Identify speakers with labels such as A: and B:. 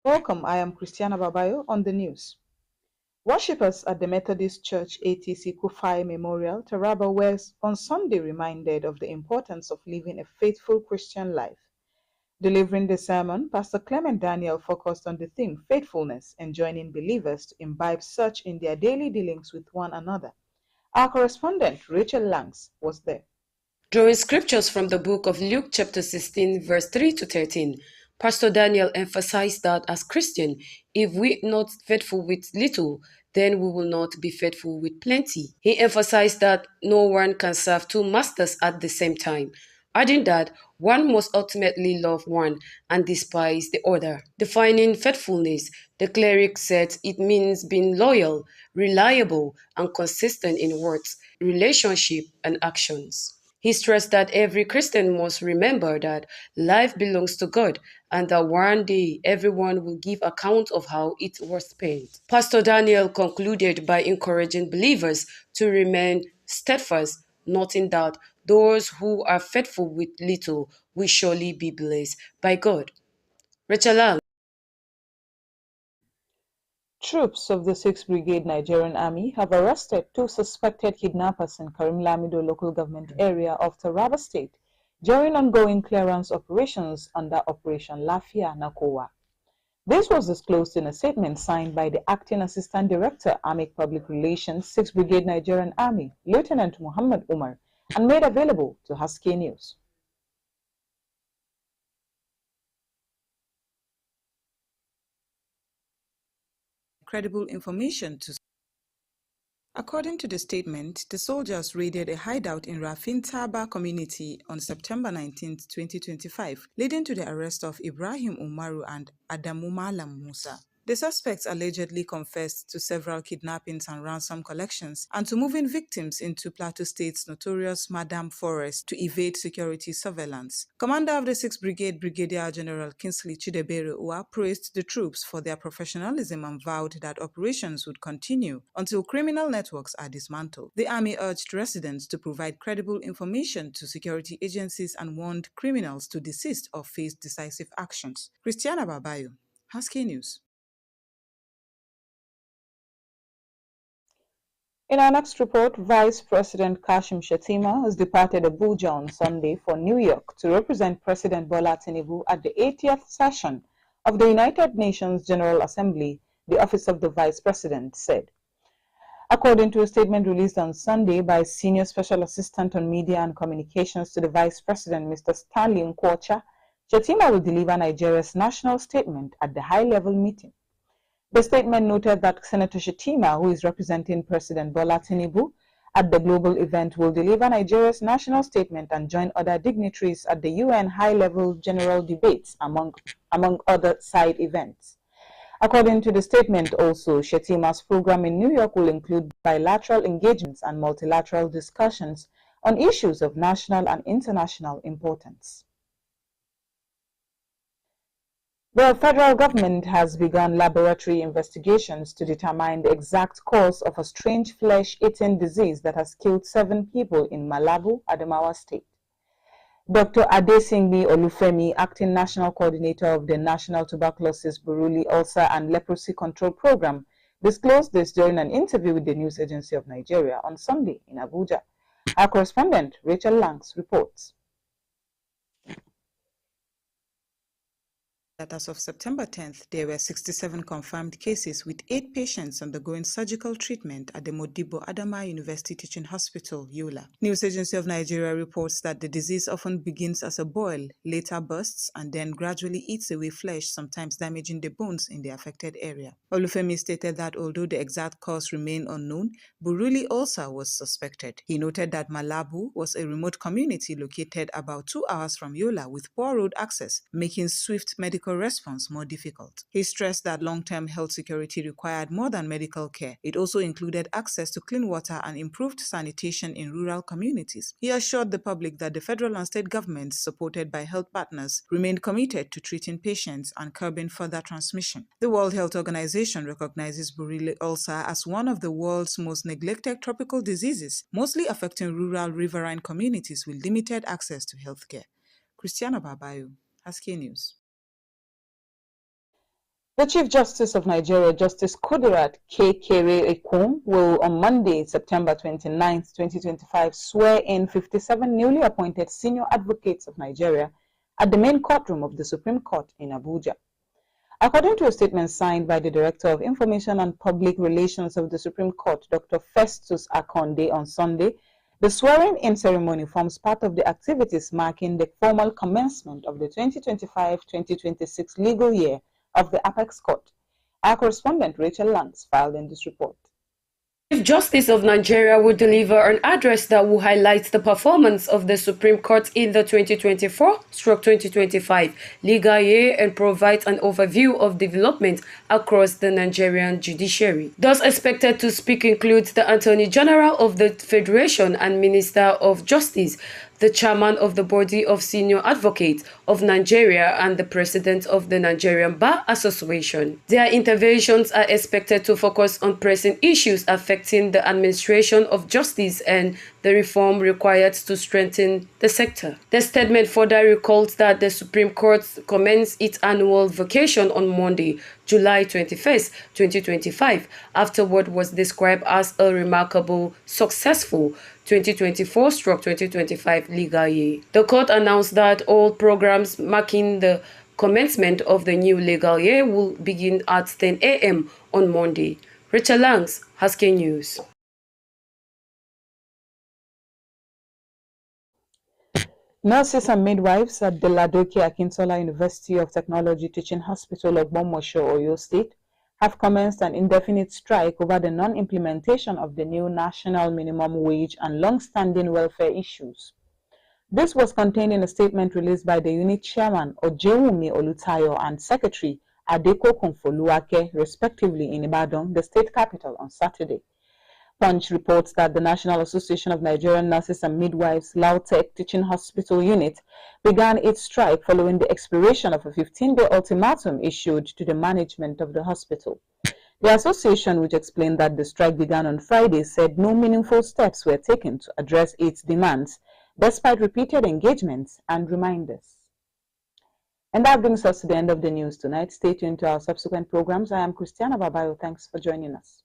A: Welcome, I am Christiana Babayo on the news. Worshippers at the Methodist Church ATC Kufai Memorial, Taraba, were on Sunday reminded of the importance of living a faithful Christian life. Delivering the sermon, Pastor Clement Daniel focused on the theme faithfulness and joining believers to imbibe such in their daily dealings with one another. Our correspondent, Rachel Langs, was there.
B: Drawing scriptures from the book of Luke chapter 16, verse 3 to 13, Pastor Daniel emphasized that as Christians, if we're not faithful with little, then we will not be faithful with plenty. He emphasized that no one can serve two masters at the same time, adding that one must ultimately love one and despise the other. Defining faithfulness, the cleric said it means being loyal, reliable, and consistent in words, relationship, and actions. He stressed that every Christian must remember that life belongs to God and that one day everyone will give account of how it was spent. Pastor Daniel concluded by encouraging believers to remain steadfast, noting that those who are faithful with little will surely be blessed by God. Rachel.
A: Troops of the 6th Brigade Nigerian Army have arrested two suspected kidnappers in Karim Lamido local government area of Taraba State during ongoing clearance operations under Operation Lafia Nakowa. This was disclosed in a statement signed by the Acting Assistant Director, Army Public Relations, 6th Brigade Nigerian Army, Lieutenant Muhammad Umar, and made available to Haske News. Credible information to. According to the statement, the soldiers raided a hideout in Rafin Taba community on September 19, 2025, leading to the arrest of Ibrahim Umaru and Adamu Malam Musa. The suspects allegedly confessed to several kidnappings and ransom collections and to moving victims into Plateau State's notorious Madam Forest to evade security surveillance. Commander of the 6th Brigade, Brigadier General Kingsley Chidebere Uwa, praised the troops for their professionalism and vowed that operations would continue until criminal networks are dismantled. The Army urged residents to provide credible information to security agencies and warned criminals to desist or face decisive actions. Christiana Babayo, Haske News. In our next report, Vice President Kashim Shettima has departed Abuja on Sunday for New York to represent President Bola Tinubu at the 80th session of the United Nations General Assembly, the Office of the Vice President said. According to a statement released on Sunday by Senior Special Assistant on Media and Communications to the Vice President, Mr. Stanley Nkwocha, Shettima will deliver Nigeria's national statement at the high-level meeting. The statement noted that Senator Shettima, who is representing President Bola Tinubu at the global event, will deliver Nigeria's national statement and join other dignitaries at the UN high-level general debates, among other side events. According to the statement also, Shettima's program in New York will include bilateral engagements and multilateral discussions on issues of national and international importance. The federal government has begun laboratory investigations to determine the exact cause of a strange flesh-eating disease that has killed 7 people in Malabo, Adamawa State. Dr. Adesingbi Olufemi, acting national coordinator of the National Tuberculosis, Buruli, Ulcer and Leprosy Control Program, disclosed this during an interview with the News Agency of Nigeria on Sunday in Abuja. Our correspondent, Rachel Langs, reports that as of September 10th, there were 67 confirmed cases with 8 patients undergoing surgical treatment at the Modibo Adama University Teaching Hospital, Yola. News Agency of Nigeria reports that the disease often begins as a boil, later bursts, and then gradually eats away flesh, sometimes damaging the bones in the affected area. Olufemi stated that although the exact cause remained unknown, Buruli ulcer was suspected. He noted that Malabu was a remote community located about 2 hours from Yola with poor road access, making swift medical response more difficult. He stressed that long-term health security required more than medical care. It also included access to clean water and improved sanitation in rural communities. He assured the public that the federal and state governments, supported by health partners, remained committed to treating patients and curbing further transmission. The World Health Organization recognizes Buruli ulcer as one of the world's most neglected tropical diseases, mostly affecting rural riverine communities with limited access to healthcare. Christiana Babayo, Haske News. The Chief Justice of Nigeria, Justice Kudirat K. Kere Ekum, will on Monday, September 29, 2025, swear in 57 newly appointed senior advocates of Nigeria at the main courtroom of the Supreme Court in Abuja. According to a statement signed by the Director of Information and Public Relations of the Supreme Court, Dr. Festus Akonde, on Sunday, the swearing-in ceremony forms part of the activities marking the formal commencement of the 2025-2026 legal year of the Apex Court. Our correspondent Rachel Langs filed in this report.
B: Chief Justice of Nigeria will deliver an address that will highlight the performance of the Supreme Court in the 2024-2025 legal year and provide an overview of development across the Nigerian judiciary. Those expected to speak include the Attorney General of the Federation and Minister of Justice, the chairman of the Body of Senior Advocates of Nigeria, and the president of the Nigerian Bar Association. Their interventions are expected to focus on pressing issues affecting the administration of justice and the reform required to strengthen the sector. The statement further recalls that the Supreme Court commenced its annual vacation on Monday, July 21st, 2025, after what was described as a remarkable, successful 2024-2025 legal year. The court announced that all programs marking the commencement of the new legal year will begin at 10 a.m. on Monday. Rachel Langs, Haske News.
A: Nurses and midwives at the Ladoke Akintola University of Technology Teaching Hospital of Bomosho, Oyo State, have commenced an indefinite strike over the non-implementation of the new national minimum wage and long-standing welfare issues. This was contained in a statement released by the unit chairman, Ojewumi Olutayo, and secretary, Adeko Konfoluwake, respectively, in Ibadan, the state capital, on Saturday. Punch reports that the National Association of Nigerian Nurses and Midwives Lautech Teaching Hospital Unit began its strike following the expiration of a 15-day ultimatum issued to the management of the hospital. The association, which explained that the strike began on Friday, said no meaningful steps were taken to address its demands, despite repeated engagements and reminders. And that brings us to the end of the news tonight. Stay tuned to our subsequent programs. I am Christiana Babayo. Thanks for joining us.